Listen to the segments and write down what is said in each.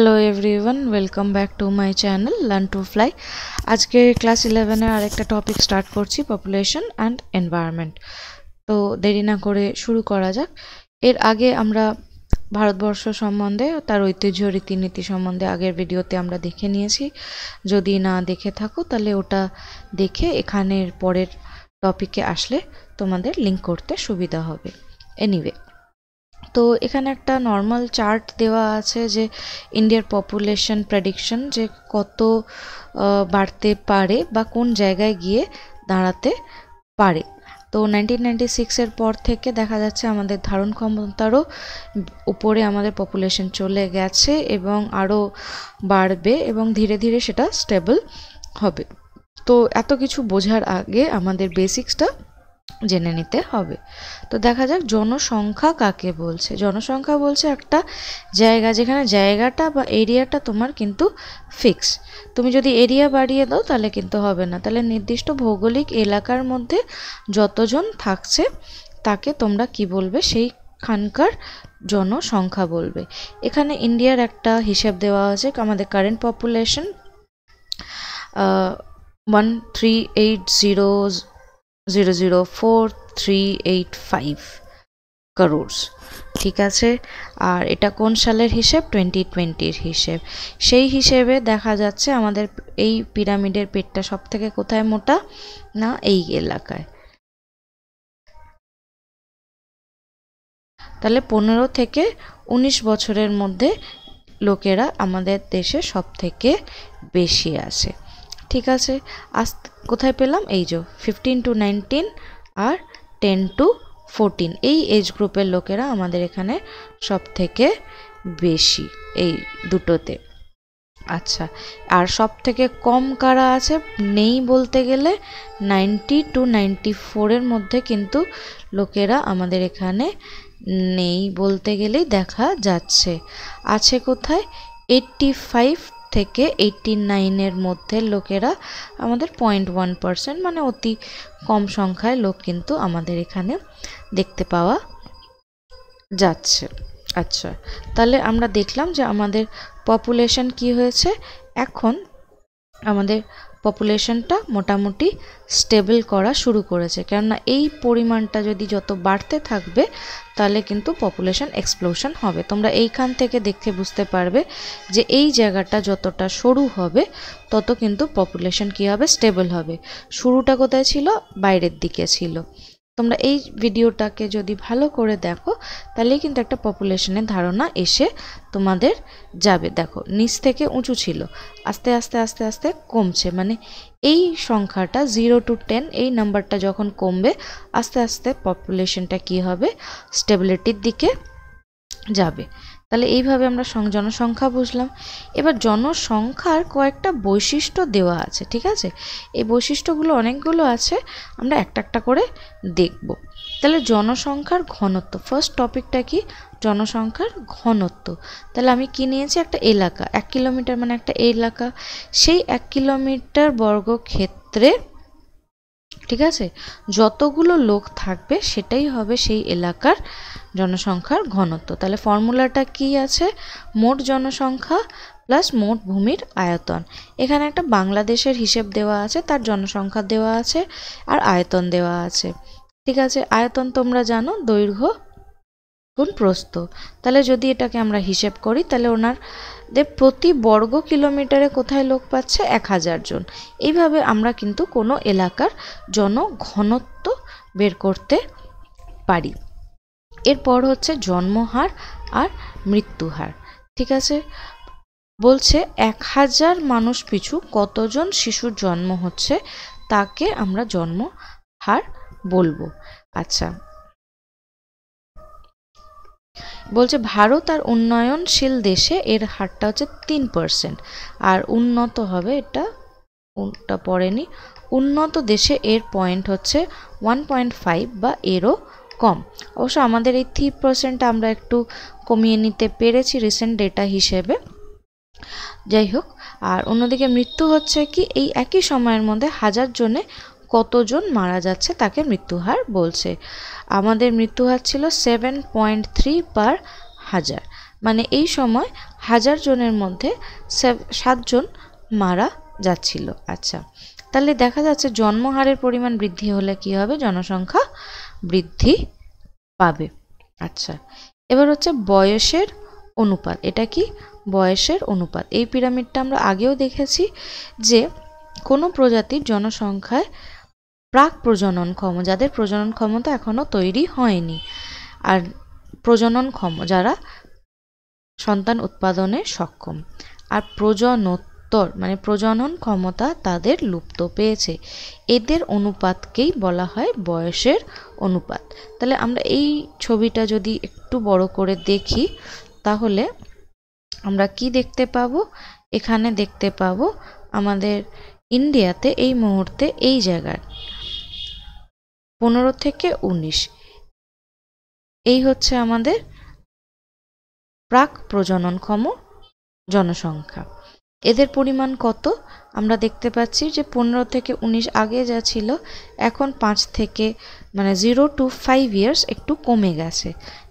Hello everyone, welcome back to my channel learn to fly. আজকে class 11-এর আরেকটা topic start করছি, population and environment. তো দেরি না করে শুরু করা যাক। এর আগে আমরা ভারতবর্ষ সম্বন্ধে, তার ঐতিহ্য, রীতিনীতি সম্বন্ধে আগের ভিডিওতে আমরা দেখে নিয়েছি। যদি না দেখে থাকো তাহলে ওটা দেখে এখানের পরের টপিকে আসলে তোমাদের লিঙ্ক করতে সুবিধা হবে। এনিওয়ে, তো এখানে একটা নর্মাল চার্ট দেওয়া আছে যে ইন্ডিয়ার পপুলেশন প্রেডিকশন, যে কত বাড়তে পারে বা কোন জায়গায় গিয়ে দাঁড়াতে পারে। তো 1996-এর পর থেকে দেখা যাচ্ছে আমাদের ধারণ ক্ষমতারও উপরে আমাদের পপুলেশন চলে গেছে এবং আরও বাড়বে এবং ধীরে ধীরে সেটা স্টেবল হবে। তো এত কিছু বোঝার আগে আমাদের বেসিক্সটা জেনে নিতে হবে। তো দেখা যাক জনসংখ্যা কাকে বলছে। জনসংখ্যা বলছে একটা জায়গা, যেখানে জায়গাটা বা এরিয়াটা তোমার কিন্তু ফিক্স। তুমি যদি এরিয়া বাড়িয়ে দাও তাহলে কিন্তু হবে না। তাহলে নির্দিষ্ট ভৌগোলিক এলাকার মধ্যে যতজন থাকছে তাকে তোমরা কি বলবে, সেইখানকার জনসংখ্যা বলবে। এখানে ইন্ডিয়ার একটা হিসেব দেওয়া আছে, আমাদের কারেন্ট পপুলেশন 138004385 crores, ঠিক আছে। আর এটা কোন সালের হিসেব? 2020-র হিসেব। সেই হিসেবে দেখা যাচ্ছে আমাদের এই পিরামিডের পেটটা সব থেকে কোথায় মোটা, না এই এলাকায়। তাহলে 15 থেকে 19 বছরের মধ্যে লোকেরা আমাদের দেশে সব থেকে বেশি আছে, ঠিক আছে। কোথায় পেলাম? এই যে 15 to 19 আর 10 to 14, এই এজ গ্রুপের লোকেরা আমাদের এখানে সব থেকে বেশি, এই দুটোতে। আচ্ছা, আর সব থেকে কম কারা আছে? নেই বলতে গেলে 90 to 94-এর মধ্যে কিন্তু লোকেরা আমাদের এখানে নেই বলতে গেলেই দেখা যাচ্ছে। আছে কোথায়? 85 থেকে 89-এর মধ্যে লোকেরা আমাদের 0.1%, মানে অতি কম সংখ্যায় লোক কিন্তু আমাদের এখানে দেখতে পাওয়া যাচ্ছে। আচ্ছা, তাহলে আমরা দেখলাম যে আমাদের পপুলেশন কি হয়েছে। এখন আমাদের পপুলেশনটা মোটামুটি স্টেবল করা শুরু করেছে, কেননা এই পরিমাণটা যদি যত বাড়তে থাকবে তাহলে কিন্তু পপুলেশন এক্সপ্লোশন হবে। তোমরা এইখান থেকে দেখে বুঝতে পারবে যে এই জায়গাটা যতটা সরু হবে তত কিন্তু পপুলেশন কি হবে, স্টেবল হবে। শুরুটা কোথায় ছিল? বাইরের দিকে ছিল। তোমরা এই ভিডিওটাকে যদি ভালো করে দেখো তাহলেই কিন্তু একটা পপুলেশনের ধারণা এসে তোমাদের যাবে। দেখো, নিচ থেকে উঁচু ছিল, আস্তে আস্তে আস্তে আস্তে কমছে, মানে এই সংখ্যাটা 0 to 10, এই নাম্বারটা যখন কমবে আস্তে আস্তে পপুলেশনটা কি হবে, স্টেবিলিটির দিকে যাবে। তাহলে এইভাবে আমরা জনসংখ্যা বুঝলাম। এবার জনসংখ্যার কয়েকটা বৈশিষ্ট্য দেওয়া আছে, ঠিক আছে। এই বৈশিষ্ট্যগুলো অনেকগুলো আছে, আমরা একটা একটা করে দেখব। তাহলে জনসংখ্যার ঘনত্ব, ফার্স্ট টপিকটা কি? জনসংখ্যার ঘনত্ব। তাহলে আমি কি নিয়েছি? একটা এলাকা, 1 কিলোমিটার মানে একটা এলাকা। সেই 1 কিলোমিটার বর্গক্ষেত্রে, ঠিক আছে, যতগুলো লোক থাকবে সেটাই হবে সেই এলাকার জনসংখ্যার ঘনত্ব। তাহলে ফর্মুলাটা কি আছে? মোট জনসংখ্যা প্লাস মোট ভূমির আয়তন। এখানে একটা বাংলাদেশের হিসেব দেওয়া আছে, তার জনসংখ্যা দেওয়া আছে আর আয়তন দেওয়া আছে, ঠিক আছে। আয়তন তোমরা জানো, দৈর্ঘ্য গুণ প্রস্থ। তাহলে যদি এটাকে আমরা হিসেব করি তাহলে ওনাদের প্রতি বর্গ কিলোমিটারে কোথায় লোক পাচ্ছে? 1000 জন। এইভাবে আমরা কিন্তু কোনো এলাকার জনঘনত্ব বের করতে পারি। এরপর হচ্ছে জন্মহার আর মৃত্যুহার, ঠিক আছে। বলছে 1000 মানুষ পিছু কতজন শিশুর জন্ম হচ্ছে তাকে আমরা জন্মহার বলবো। আচ্ছা, বলছে ভারত আর উন্নয়নশীল দেশে এর হারটা হচ্ছে 3%, আর উন্নত হবে, এটা পড়েনি, উন্নত দেশে এর পয়েন্ট হচ্ছে 1.5 বা এরও কম। অবশ্য আমাদের এই 3% আমরা একটু কমিয়ে নিতে পেরেছি রিসেন্ট ডেটা হিসেবে, যাই হোক। আর অন্যদিকে মৃত্যু হচ্ছে কি, এই একই সময়ের মধ্যে 1000 জনে কতজন মারা যাচ্ছে তাকে মৃত্যুহার বলছে। আমাদের মৃত্যুহার ছিল 7.3 per 1000। মানে এই সময় 1000 জনের মধ্যে 7 জন মারা যাচ্ছিল। আচ্ছা, তাহলে দেখা যাচ্ছে জন্মহারের পরিমাণ বৃদ্ধি হলে কি হবে, জনসংখ্যা বৃদ্ধি পাবে। আচ্ছা, এবার হচ্ছে বয়সের অনুপাত। এটা কি বয়সের অনুপাত? এই পিরামিডটা আমরা আগেও দেখেছি যে কোনো প্রজাতির জনসংখ্যায় প্রাক প্রজননক্ষম, যাদের প্রজনন ক্ষমতা এখনো তৈরি হয়নি, আর প্রজননক্ষম যারা সন্তান উৎপাদনে সক্ষম, আর প্রজনোত্তর মানে প্রজনন ক্ষমতা তাদের লুপ্ত পেয়েছে, এদের অনুপাতকেই বলা হয় বয়সের অনুপাত। তাহলে আমরা এই ছবিটা যদি একটু বড় করে দেখি তাহলে আমরা কি দেখতে পাবো? এখানে দেখতে পাবো আমাদের ইন্ডিয়াতে এই মুহূর্তে এই জায়গার 15 থেকে 19 এই হচ্ছে আমাদের প্রাক প্রজননক্ষম জনসংখ্যা। এদের পরিমাণ কত? আমরা দেখতে পাচ্ছি যে 15 থেকে 19 আগে যা ছিল এখন 5 থেকে মানে 0 to 5 ইয়ার্স একটু কমে গেছে।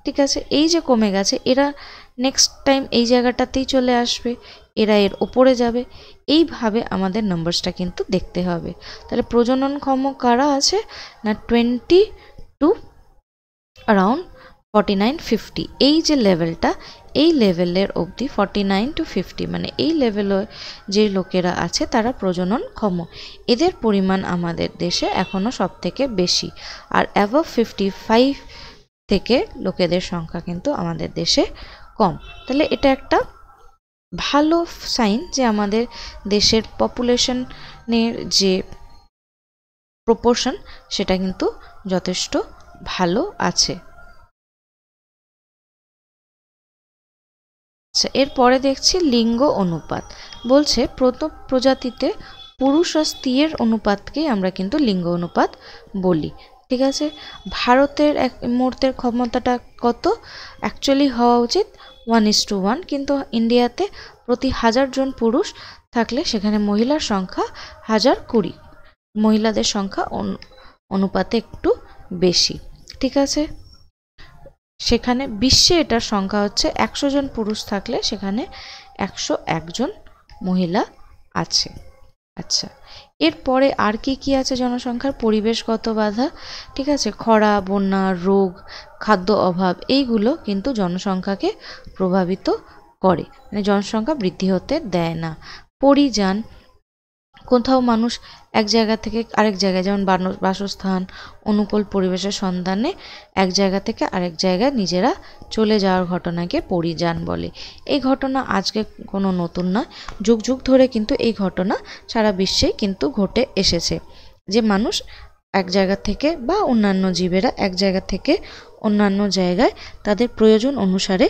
ঠিক আছে, এই যে কমে গেছে, এরা নেক্সট টাইম এই জায়গাটাতেই চলে আসবে, এরা এর ওপরে যাবে, এইভাবে আমাদের নাম্বারসটা কিন্তু দেখতে হবে। তাহলে প্রজননক্ষম কারা আছে না 20 to around 49-50, এই যে লেভেলটা, এই লেভেলের অবধি 49 to 50 মানে এই লেভেলে যে লোকেরা আছে তারা প্রজননক্ষম, এদের পরিমাণ আমাদের দেশে এখনো সব থেকে বেশি। আর অ্যাবভ 55 থেকে লোকেদের সংখ্যা কিন্তু আমাদের দেশে কম। তাহলে এটা একটা ভালো সাইন যে আমাদের দেশের পপুলেশনের যে প্রপোর্শন সেটা কিন্তু যথেষ্ট ভালো আছে। এরপরে দেখছি লিঙ্গ অনুপাত। বলছে প্রথম প্রজাতিতে পুরুষ আর স্ত্রীর অনুপাতকেই আমরা কিন্তু লিঙ্গ অনুপাত বলি। ঠিক আছে, ভারতের এক মুহূর্তের ক্ষমতাটা কত? অ্যাকচুয়ালি হওয়া উচিত 1:1, কিন্তু ইন্ডিয়াতে প্রতি 1000 জন পুরুষ থাকলে সেখানে মহিলার সংখ্যা 1020, মহিলাদের সংখ্যা অনুপাতে একটু বেশি। ঠিক আছে, সেখানে বিশ্বে এটার সংখ্যা হচ্ছে 100 জন পুরুষ থাকলে সেখানে 101 জন মহিলা আছে। আচ্ছা, এরপরে আর কি কি আছে জনসংখ্যার? পরিবেশগত বাধা। ঠিক আছে, খরা, বন্যা, রোগ, খাদ্য অভাব এইগুলো কিন্তু জনসংখ্যাকে প্রভাবিত করে, মানে জনসংখ্যা বৃদ্ধি হতে দেয় না। পরিযান, কোথাও মানুষ এক জায়গা থেকে আরেক জায়গায়, যেমন বাসস্থান, অনুকূল পরিবেশের সন্ধানে এক জায়গা থেকে আরেক জায়গায় নিজেরা চলে যাওয়ার ঘটনাকে পরিযান বলে। এই ঘটনা আজকে কোনো নতুন নয়, যুগ যুগ ধরে কিন্তু এই ঘটনা সারা বিশ্বেই কিন্তু ঘটে এসেছে, যে মানুষ এক জায়গা থেকে বা অন্যান্য জীবেরা এক জায়গা থেকে অন্যান্য জায়গায় তাদের প্রয়োজন অনুসারে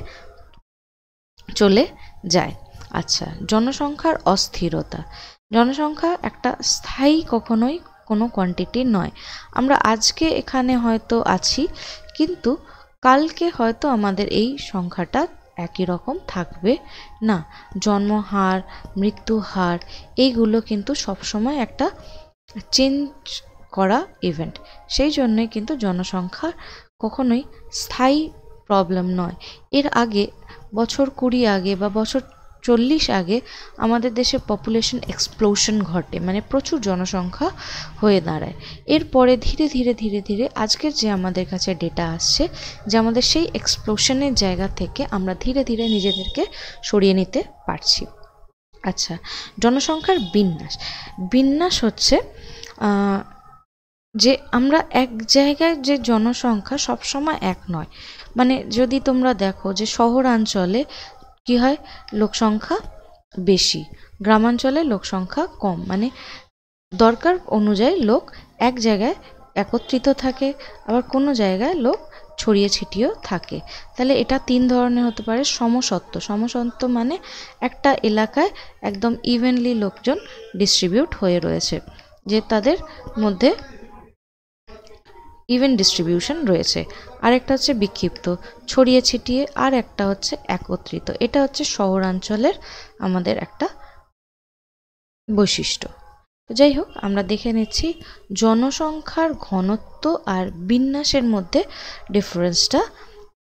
চলে যায়। আচ্ছা, জনসংখ্যার অস্থিরতা। জনসংখ্যা একটা স্থায়ী কখনোই কোনো কোয়ান্টিটি নয়। আমরা আজকে এখানে হয়তো আছি, কিন্তু কালকে হয়তো আমাদের এই সংখ্যাটা একই রকম থাকবে না। জন্মহার, মৃত্যু হার এইগুলো কিন্তু সবসময় একটা চেঞ্জ করা ইভেন্ট, সেই জন্যই কিন্তু জনসংখ্যা কখনোই স্থায়ী প্রবলেম নয়। এর আগে বছর 20 আগে বা বছর 40 আগে আমাদের দেশে পপুলেশন এক্সপ্লোশন ঘটে, মানে প্রচুর জনসংখ্যা হয়ে দাঁড়ায়। এরপরে ধীরে ধীরে ধীরে ধীরে আজকের যে আমাদের কাছে ডেটা আসছে, যে আমাদের সেই এক্সপ্লোশনের জায়গা থেকে আমরা ধীরে ধীরে নিজেদেরকে সরিয়ে নিতে পারছি। আচ্ছা, জনসংখ্যার বিন্যাস হচ্ছে যে আমরা এক জায়গায় যে জনসংখ্যা সবসময় এক নয়। মানে যদি তোমরা দেখো যে শহরাঞ্চলে কি হয়, লোকসংখ্যা বেশি, গ্রামাঞ্চলে লোকসংখ্যা কম, মানে দরকার অনুযায়ী লোক এক জায়গায় একত্রিত থাকে, আবার কোনো জায়গায় লোক ছড়িয়ে ছিটিয়েও থাকে। তাহলে এটা 3 ধরনের হতে পারে। সমসত্ব মানে একটা এলাকায় একদম ইভেনলি লোকজন ডিস্ট্রিবিউট হয়ে রয়েছে, যে তাদের মধ্যে ইভেন ডিস্ট্রিবিউশন রয়েছে। আরেকটা হচ্ছে বিক্ষিপ্ত, ছড়িয়ে ছিটিয়ে, আর একটা হচ্ছে একত্রিত। এটা হচ্ছে শহরাঞ্চলের আমাদের একটা বৈশিষ্ট্য। তো যাই হোক, আমরা দেখে নিচ্ছি জনসংখ্যার ঘনত্ব আর বিন্যাসের মধ্যে ডিফারেন্সটা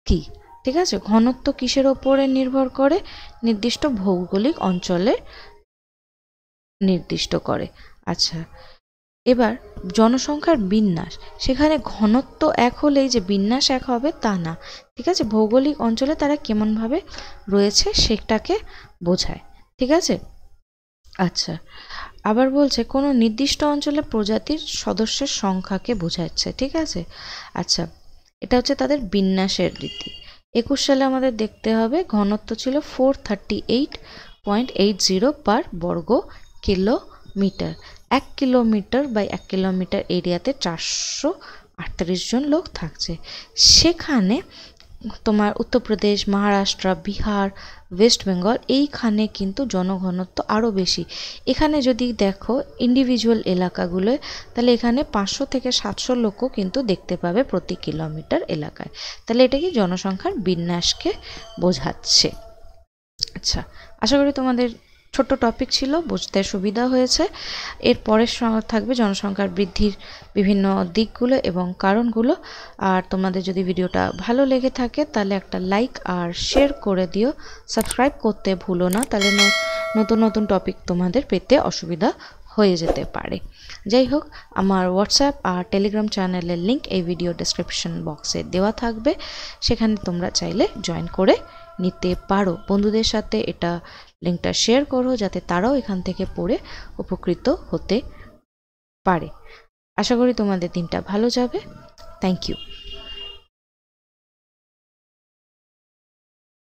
কি। ঠিক ঠিক আছে। ঘনত্ব কিসের ওপরে নির্ভর করে? নির্দিষ্ট ভৌগোলিক অঞ্চলে নির্দিষ্ট করে। আচ্ছা, এবার জনসংখ্যার বিন্যাস, সেখানে ঘনত্ব এক হলেই যে বিন্যাস এক হবে তা না, ঠিক আছে। ভৌগোলিক অঞ্চলে তারা কেমনভাবে রয়েছে সেটাকে বোঝায়, ঠিক আছে। আচ্ছা, আবার বলছে কোনো নির্দিষ্ট অঞ্চলে প্রজাতির সদস্যের সংখ্যাকে বোঝাচ্ছে, ঠিক আছে। আচ্ছা, এটা হচ্ছে তাদের বিন্যাসের রীতি। 21 সালে আমাদের দেখতে হবে ঘনত্ব ছিল 438.80 পার বর্গ কিলোমিটার। 1 কিলোমিটার বাই 1 কিলোমিটার এরিয়াতে 438 জন লোক থাকছে। সেখানে তোমার উত্তরপ্রদেশ, মহারাষ্ট্র, বিহার, ওয়েস্ট বেঙ্গল এইখানে কিন্তু জনঘনত্ব আরও বেশি। এখানে যদি দেখো ইন্ডিভিজুয়াল এলাকাগুলোয়, তাহলে এখানে 500 থেকে 700 লোকও কিন্তু দেখতে পাবে প্রতি কিলোমিটার এলাকায়। তাহলে এটা কি জনসংখ্যার বিন্যাসকে বোঝাচ্ছে। আচ্ছা, আশা করি তোমাদের ছোট্ট টপিক ছিল, বুঝতে সুবিধা হয়েছে। এর পরের থাকবে জনসংখ্যার বৃদ্ধির বিভিন্ন দিকগুলো এবং কারণগুলো। আর তোমাদের যদি ভিডিওটা ভালো লেগে থাকে তাহলে একটা লাইক আর শেয়ার করে দিও, সাবস্ক্রাইব করতে ভুলো না, তাহলে নতুন নতুন টপিক তোমাদের পেতে অসুবিধা হয়ে যেতে পারে। যাই হোক, আমার হোয়াটসঅ্যাপ আর টেলিগ্রাম চ্যানেলের লিঙ্ক এই ভিডিও ডেসক্রিপশন বক্সে দেওয়া থাকবে, সেখানে তোমরা চাইলে জয়েন করে নিতে পারো। বন্ধুদের সাথে এটা লিঙ্কটা শেয়ার করো যাতে তারাও এখান থেকে পড়ে উপকৃত হতে পারে। আশা করি তোমাদের দিনটা ভালো যাবে। Thank you.